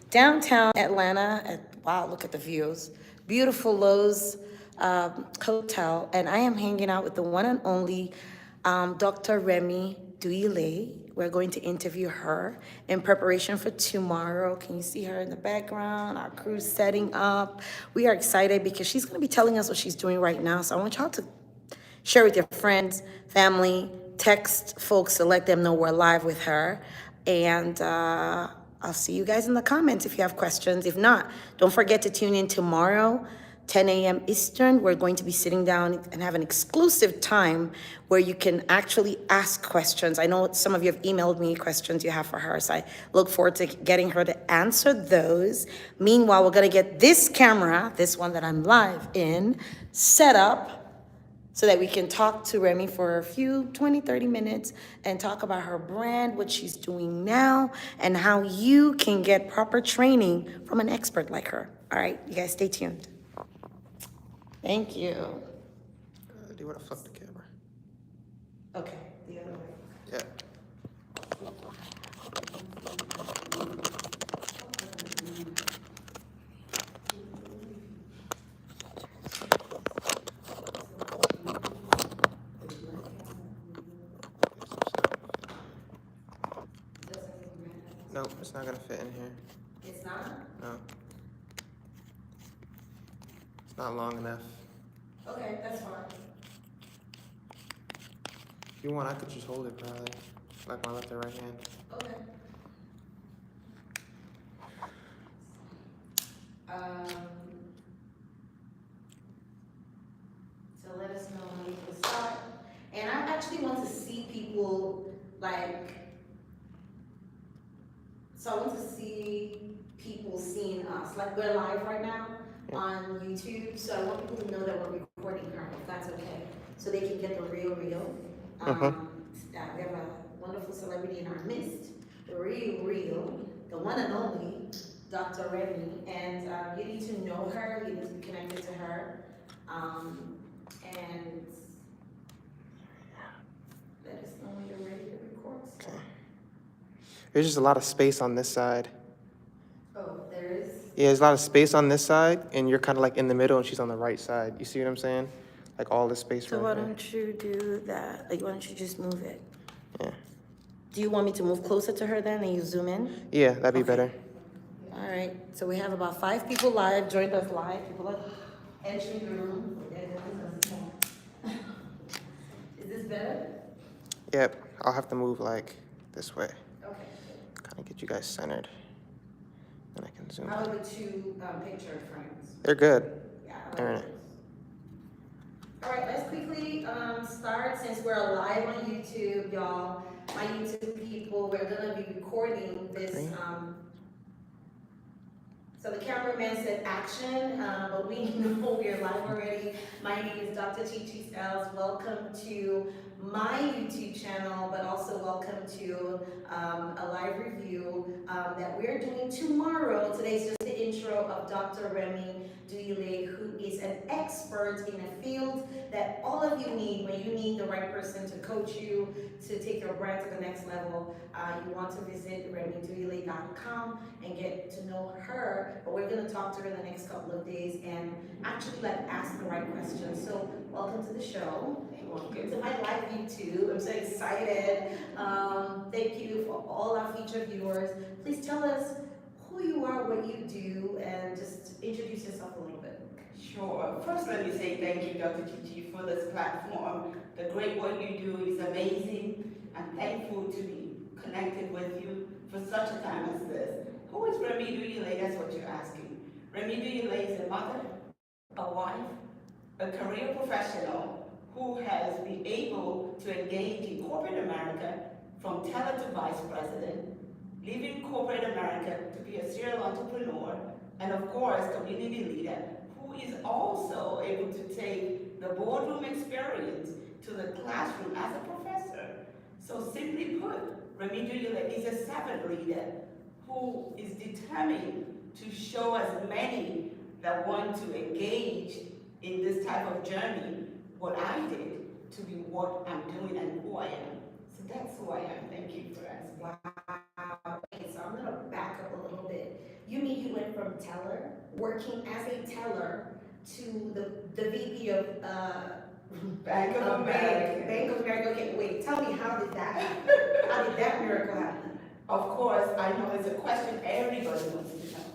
downtown Atlanta. Wow, look at the views. Beautiful Lowe's Hotel. And I am hanging out with the one and only Dr. Remi Duyile. We're going to interview her in preparation for tomorrow. Can you see her in the background? Our crew's setting up. We are excited because she's going to be telling us what she's doing right now. So I want y'all to share with your friends, family, text folks to let them know we're live with her. And I'll see you guys in the comments if you have questions. If not, don't forget to tune in tomorrow, 10 a.m. Eastern. We're going to be sitting down and have an exclusive time where you can actually ask questions. I know some of you have emailed me questions you have for her, so I look forward to getting her to answer those. Meanwhile, we're going to get this camera, this one that I'm live in, set up so that we can talk to Remi for a few 20, 30 minutes and talk about her brand, what she's doing now, and how you can get proper training from an expert like her. All right, you guys stay tuned. Thank you. Do you want to flip the camera? Okay, the other way. Yeah. Nope, it's not gonna fit in here. It's not? No. It's not long enough. Okay, that's fine. If you want, I could just hold it probably. Like my left or right hand. Okay. So let us know when you can start. And I actually want to see people so I want to see people seeing us. Like we're live right now on YouTube, so I want people to know that we're recording her, if that's okay. So they can get the real. We have a wonderful celebrity in our midst, the real, the one and only Dr. Remi. And you need to know her, you need to be connected to her. And let us know when you're ready to record. Okay. There's just a lot of space on this side. Oh, there is? Yeah, there's a lot of space on this side, and you're kind of like in the middle, and she's on the right side. You see what I'm saying? Like all this space So right why there. don't you do that? Like, why don't you just move it? Yeah. Do you want me to move closer to her then and you zoom in? Yeah, that'd be better. All right, so we have about 5 people live, joined us live. People are entering the room. Is this better? Yep, I'll have to move like this way. Okay. Kind of get you guys centered. Then I can zoom How in. are the 2 picture frames? They're good. Yeah, They're in it. All right, let's quickly start since we're live on YouTube, y'all. My YouTube people, we're gonna be recording this. So the cameraman said action, but we know we're live already. My name is Dr. Chichi Movies. Welcome to my YouTube channel, but also welcome to a live review that we're doing tomorrow. Today's just the intro of Dr. Remi Duyile, who is an expert in a field that all of you need when you need the right person to coach you, to take your brand to the next level. You want to visit remiduyile.com and get to know her, but we're going to talk to her the next couple of days and actually ask the right questions. So welcome to the show. Welcome to my live YouTube. I'm so excited. Thank you for all our featured viewers. Please tell us who you are, what you do, and just introduce yourself a little bit. Sure. First, let me say thank you, Dr. Chichi, for this platform. The great work you do is amazing. I'm thankful to be connected with you for such a time as this. Who is Remi Duyile? That's what you're asking. Remi Duyile is a mother, a wife, a career professional who has been able to engage in corporate America from teller to vice president, leaving corporate America to be a serial entrepreneur, and of course, community leader, who is also able to take the boardroom experience to the classroom as a professor. So simply put, Remi Duyile is a servant leader who is determined to show as many that want to engage in this type of journey what I did to be what I'm doing and who I am. So that's who I am. Thank you for asking. Wow. Okay, so I'm going to back up a little bit. You from teller, working as a teller, to the VP of Bank of America. Bank of America. Okay, wait, tell me, how did that happen? How did that miracle happen? Of course, I know it's a question everybody wants to know.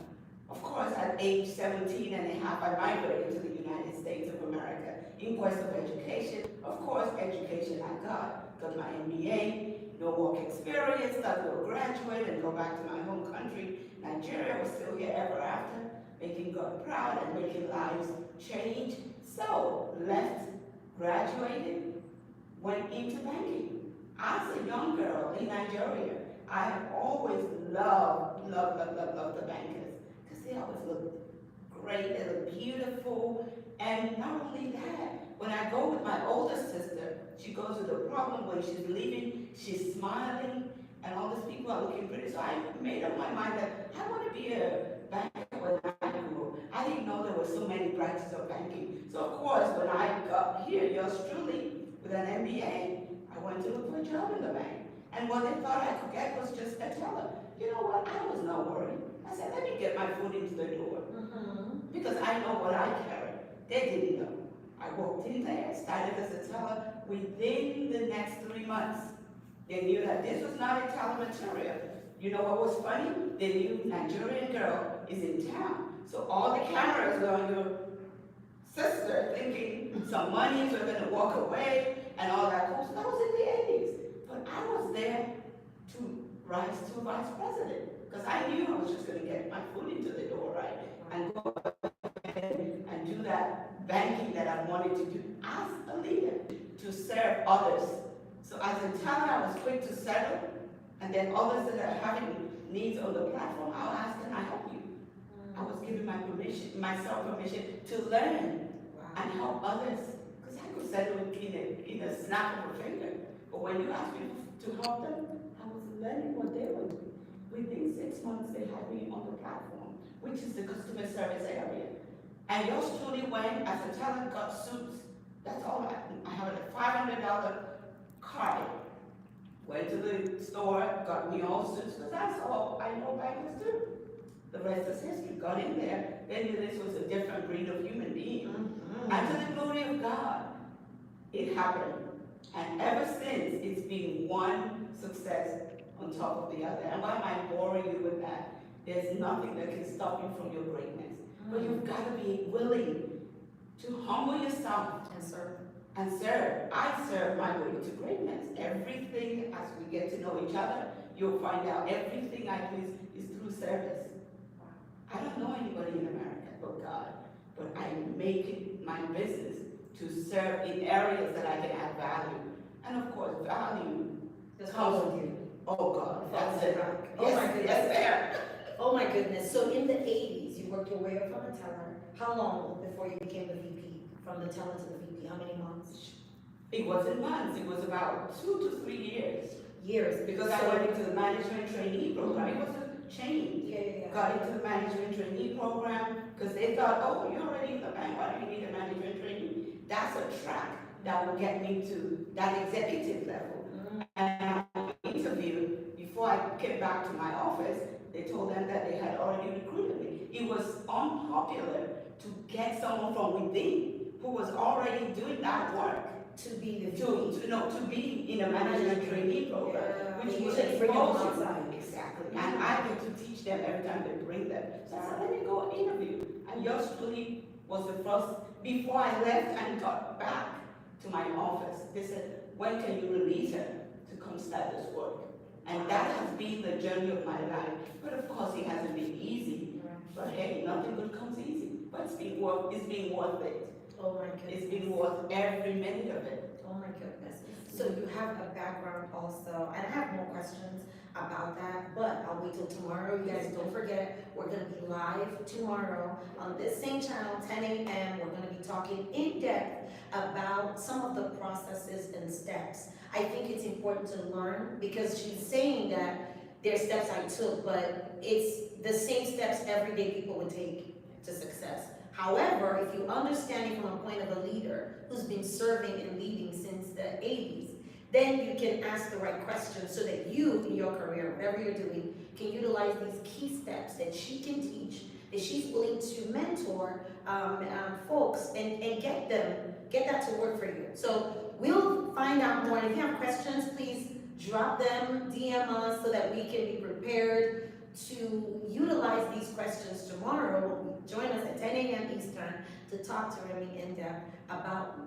Of course, at age 17 and a half, I migrated to the United States of America in quest of education. Of course, education I got my MBA, no work experience, thought I would graduate and go back to my home country. Nigeria was still here ever after, making God proud and making lives change. So, left, graduated, went into banking. As a young girl in Nigeria, I have always loved the bankers, because they always look great, they look beautiful, and not only that, when I go with my older sister, she goes with a problem when she's leaving, she's smiling, and all these people are looking pretty, so I made up my mind that I want to be a banker when I grew up. I didn't know there were so many branches of banking, so of course, when I got here, yours truly, with an MBA, I went to look for a job in the bank. And what they thought I could get was just a teller. You know what? I was not worried. I said, let me get my foot into the door. Because I know what I carry. They didn't know. I walked in there, started as a teller. Within the next 3 months, they knew that this was not a teller material. You know what was funny? They knew Nigerian girl is in town. So all the cameras were on your sister, thinking some monies were going to walk away and all that cool stuff. That was in the 80s. But I was there to rise to vice president, because I knew I was just going to get my foot into the door, right? And go ahead and do that banking that I wanted to do as a leader, to serve others. So as a teller, I was quick to settle, and then others that are having needs on the platform, I'll ask, can I help you? I was giving myself permission to learn and help others, because I could settle in a snap of a finger. But when you ask me to help them, I was learning what they were doing. Within 6 months, they had me on the platform, which is the customer service area. And yours truly went as a teller, got suits. That's all I have a $500 card. Went to the store, got me all suits, because that's all I know bankers do. The rest is history. Got in there, they knew this was a different breed of human being. And to the glory of God, it happened. And ever since, it's been one success on top of the other. And why am I boring you with that? There's nothing that can stop you from your greatness. But you've got to be willing to humble yourself And serve. and serve. I serve my way to greatness. Everything, as we get to know each other, you'll find out everything I do is through service. I don't know anybody in America but God, but I make it my business to serve in areas that I can add value. And of course, value comes with you. Oh God, that's it. Oh my goodness. Yes, there. Oh my goodness. So in the 80s, you worked your way up from a teller. How long before you became the VP? From the teller to the VP, how many months? It wasn't months, it was about 2 to 3 years. Years. Because I went into the management trainee program. It was a change. Yeah. Got into the management trainee program because they thought, oh, you're already in the bank, why do you need a management trainee? That's a track that will get me to that executive level. And I interviewed, before I came back to my office, they told them that they had already recruited me. It was unpopular to get someone from within who was already doing that work To be the to be in a management trainee program, which you would should bring them expose you. outside. Exactly, and I get to teach them every time they bring them. So I said, let me go interview. And yours truly was the first, before I left and got back to my office, they said, when can you release her to come start this work? And that has been the journey of my life. But of course, it hasn't been easy. But hey, nothing good comes easy. But it's been worth it. Oh my goodness. It's been worth every minute of it. Oh my goodness. So you have a background also, and I have more questions about that, but I'll wait till tomorrow. You guys don't forget, we're gonna be live tomorrow on this same channel, 10 a.m. We're gonna be talking in depth about some of the processes and steps. I think it's important to learn, because she's saying that there's steps I took, but it's the same steps everyday people would take to success. However, if you understand it from a point of a leader who's been serving and leading since the 80s, then you can ask the right questions so that you, in your career, whatever you're doing, can utilize these key steps that she can teach, is she's willing to mentor folks and get that to work for you. So we'll find out more. And if you have questions, please drop them, DM us so that we can be prepared to utilize these questions tomorrow. Join us at 10 a.m. Eastern to talk to Remi in depth about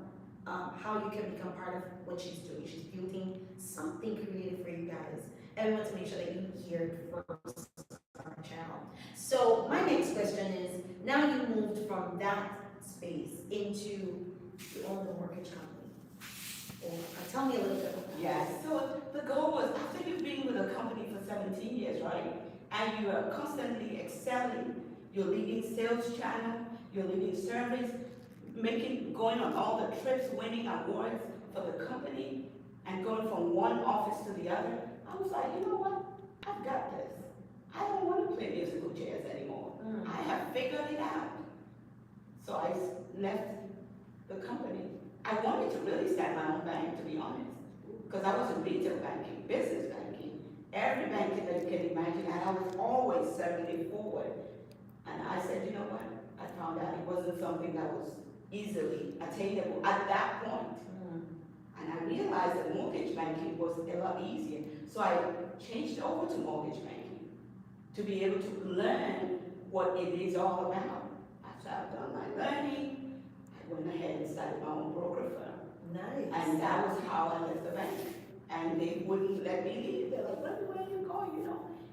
how you can become part of what she's doing. She's building something creative for you guys. And we want to make sure that you hear it first on our channel. So my next question is, now you moved from that space into you own the mortgage company. Tell me a little bit about that. Yes, so the goal was, after you've been with a company for 17 years, right? And you are constantly excelling, you're leading sales channel, you're leading service, going on all the trips, winning awards for the company, and going from one office to the other. I was like, you know what? I've got this. I don't want to play musical chairs anymore. I have figured it out. So I left the company. I wanted to really start my own bank, to be honest, because I was in retail banking, business banking, every banking that you can imagine, and I was always serving it forward. And I said, you know what? I found out it wasn't something that was easily attainable at that point. And I realized that mortgage banking was a lot easier. So I changed over to mortgage banking to be able to learn what it is all about. After I've done my learning, I went ahead and started my own broker firm. Nice. And that was how I left the bank. And they wouldn't let me leave. They're like, where are you going?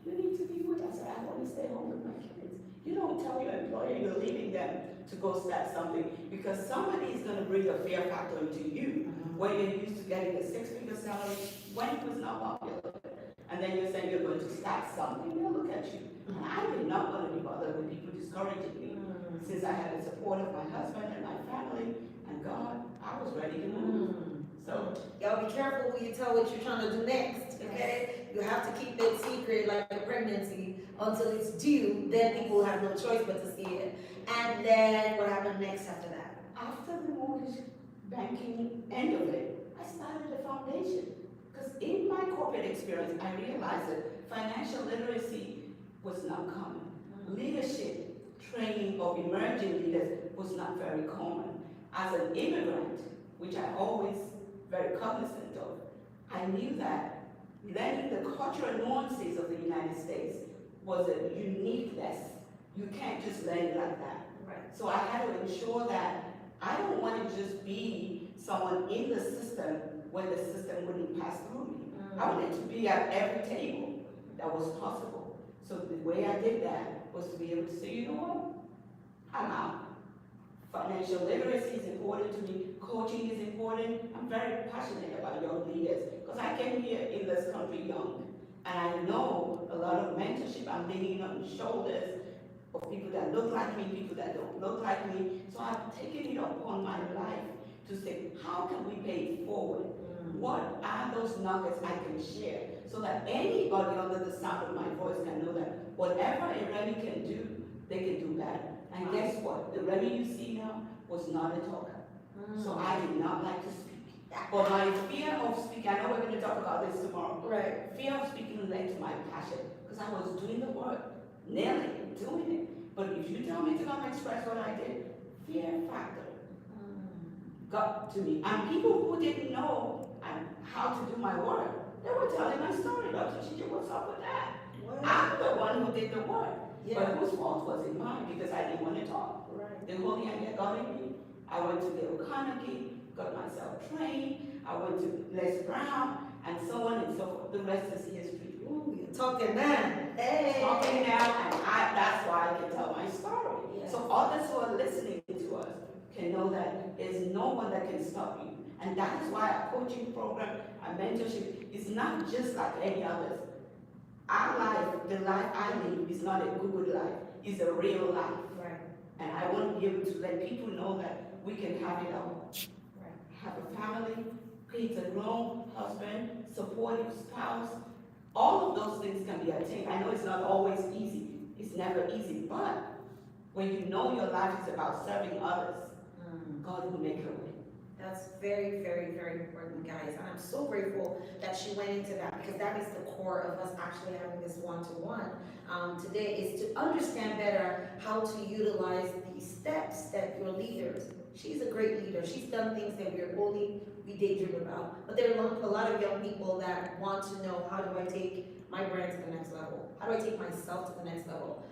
You need to be with us. I want to stay home with my kids. You don't tell your employer you're leaving them to go start something, because somebody is going to bring a fear factor into you where you're used to getting a 6-figure salary when it was not popular. And then you're saying you're going to start something, they'll look at you. And I did not want to be bothered with people discouraging me. Since I had the support of my husband and my family and God, I was ready to move. So y'all be careful when you tell what you're trying to do next, okay? You have to keep that secret like a pregnancy until it's due. Then people will have no choice but to see it. And then what happened next after that? after the mortgage banking end of it, I started a foundation. Because in my corporate experience, I realized that financial literacy was not common. Leadership, training of emerging leaders was not very common. As an immigrant, which I always very cognizant of, I knew that learning the cultural nuances of the United States was a uniqueness. You can't just learn it like that. Right. So I had to ensure that I don't want to just be someone in the system where the system wouldn't pass through me. I wanted to be at every table that was possible. So the way I did that was to be able to say, you know what, I'm out. Financial literacy is important to me. Coaching is important. I'm very passionate about young leaders because I came here in this country young. And I know a lot of mentorship. I'm leaning on the shoulders of people that look like me, people that don't look like me. So I've taken it upon my life to say, how can we pay it forward? What are those nuggets I can share so that anybody under the sound of my voice can know that whatever a Remi can do, they can do better. And guess what? The Remi you see now was not a talker. So I did not like to speak. But my fear of speaking, I know we're going to talk about this tomorrow. Right. Fear of speaking led to my passion because I was doing the work, nailing it, doing it. But if you tell me to come express what I did, fear factor got to me. And people who didn't know how to do my work, they were telling my story. Dr. Chichi, what's up with that? Wow. I'm the one who did the work. Yeah. But whose fault was it mine? Because I didn't want to talk. Right. The Holy Spirit got in me. I went to the Carnegie, got myself trained. I went to Les Brown, and so on and so forth. The rest is history. Ooh, you're talking man. Hey. Talking now, and that's why I can tell my story. Yes. So others who are listening to us can know that there's no one that can stop you. And that is why our coaching program, our mentorship is not just like any others. Our life, the life I live, is not a Google life, it's a real life. Right. And I want to be able to let people know that we can have it all. Right. Have a family, create a grown husband, supportive spouse. All of those things can be attained. I know it's not always easy. It's never easy. But when you know your life is about serving others, God will make a way. That's very, very, very important, guys. And I'm so grateful that she went into that because that is the core of us actually having this one-to-one today is to understand better how to utilize these steps that your leaders. She's a great leader. She's done things that we daydream about. But there are a lot of young people that want to know, how do I take my brand to the next level? How do I take myself to the next level?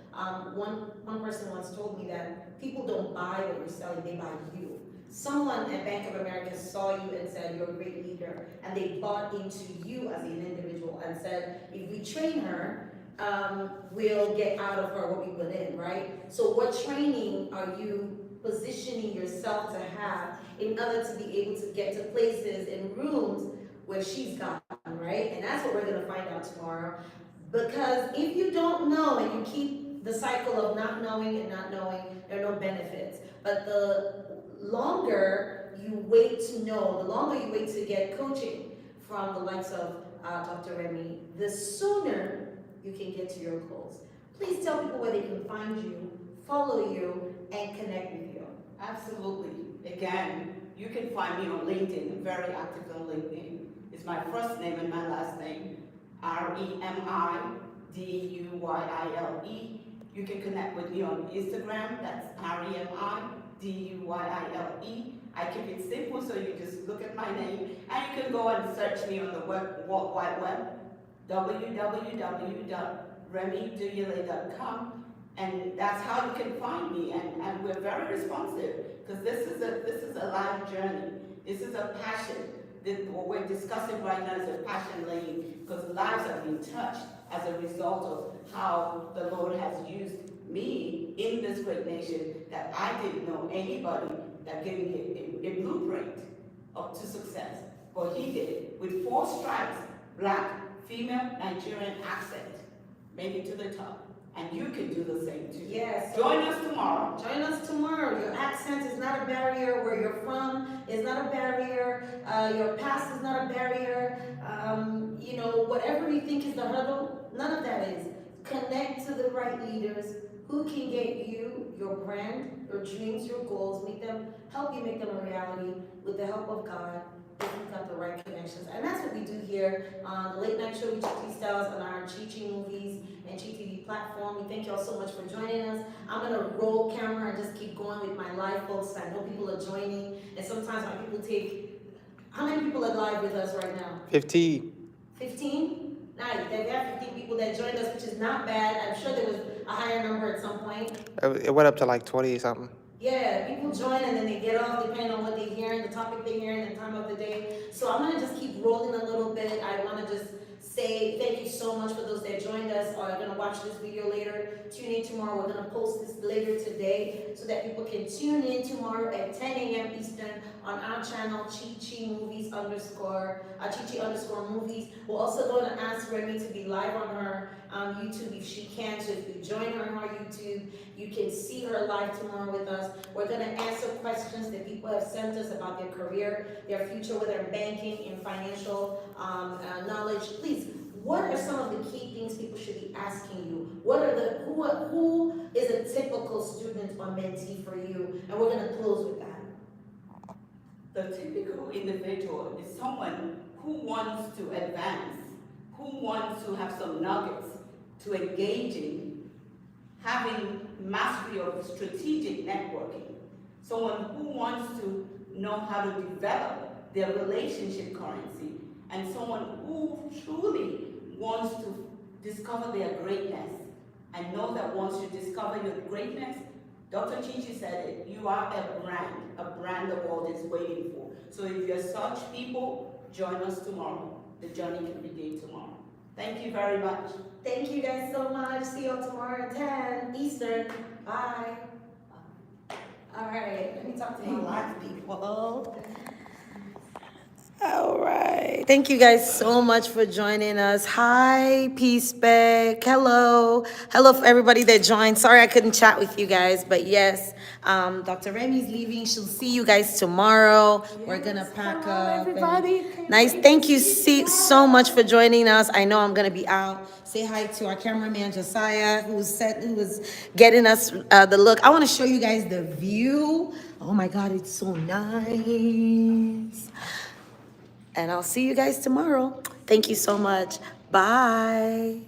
One person once told me that people don't buy what you're selling, they buy you. Someone at Bank of America saw you and said, you're a great leader, and they bought into you as an individual and said, if we train her, we'll get out of her what we put in, right? So what training are you positioning yourself to have in order to be able to get to places and rooms where she's gotten, right? And that's what we're gonna find out tomorrow. Because if you don't know and you keep the cycle of not knowing and not knowing, there are no benefits. But the longer you wait to know, the longer you wait to get coaching from the likes of Dr. Remi, the sooner you can get to your goals. Please tell people where they can find you, follow you, and connect with you. Absolutely. Again, you can find me on LinkedIn. I'm very active on LinkedIn. It's my first name and my last name, Remiduyile. You can connect with me on Instagram. That's Remiduyile. I keep it simple, so you just look at my name, and you can go and search me on the World Wide Web, www.remiduyile.com. And that's how you can find me, and we're very responsive, because this is a life journey. This is a passion. What we're discussing right now is a passion lane, because lives are being touched as a result of how the Lord has used me in this great nation, that I didn't know anybody that gave me a blueprint to success. But he did, with 4 stripes, black, female, Nigerian accent, made it to the top. And you can do the same too. Yes. Join us tomorrow. Join us tomorrow. Your accent is not a barrier. Where you're from is not a barrier. Your past is not a barrier. Whatever you think is the hurdle, none of that is. Connect to the right leaders who can get you, your brand, your dreams, your goals, help you make them a reality with the help of God. If you've got the right connections. And that's what we do here on the Late Night Show with Chichi Styles on our Chichi Movies and GTV platform. We thank y'all so much for joining us. I'm gonna roll camera and just keep going with my live, folks. I know people are joining, and sometimes my people how many people are live with us right now? 15. 15? Nice. There are 15 people that joined us, which is not bad. I'm sure there was a higher number at some point. It went up to like 20 something. Yeah, people join and then they get off depending on what they hear and the topic they hear and the time of the day. So I'm gonna just keep rolling a little bit. I wanna just say thank you so much for those that joined us or are gonna watch this video later. Tune in tomorrow. We're gonna post this later today so that people can tune in tomorrow at 10 a.m. Eastern on our channel, Chichi Movies Chichi_movies. We're also gonna ask Remi to be live on her YouTube if she can. So if you join her on our YouTube, you can see her live tomorrow with us. We're gonna answer questions that people have sent us about their career, their future, whether in banking, in financial knowledge. Please, what are some of the key things people should be asking you? Who is a typical student or mentee for you? And we're gonna close with that. The typical individual is someone who wants to advance, who wants to have some nuggets to engage in, having mastery of strategic networking, someone who wants to know how to develop their relationship currency, and someone who truly wants to discover their greatness and know that once you discover your greatness, Dr. Chichi said it, you are a brand the world is waiting for. So if you're such people, join us tomorrow. The journey can begin tomorrow. Thank you very much. Thank you guys so much. See you all tomorrow at 10 Eastern. Bye. All right, let me talk to my live people. All right. Thank you guys so much for joining us. Hi, Peace Beck. Hello. Hello for everybody that joined. Sorry I couldn't chat with you guys, but yes, Dr. Remy's leaving. She'll see you guys tomorrow. We're gonna pack Hello, up. everybody. Nice. Thank you so much for joining us. I know I'm gonna be out. Say hi to our cameraman Josiah, who was getting us the look. I want to show you guys the view. Oh my God, it's so nice. And I'll see you guys tomorrow. Thank you so much. Bye.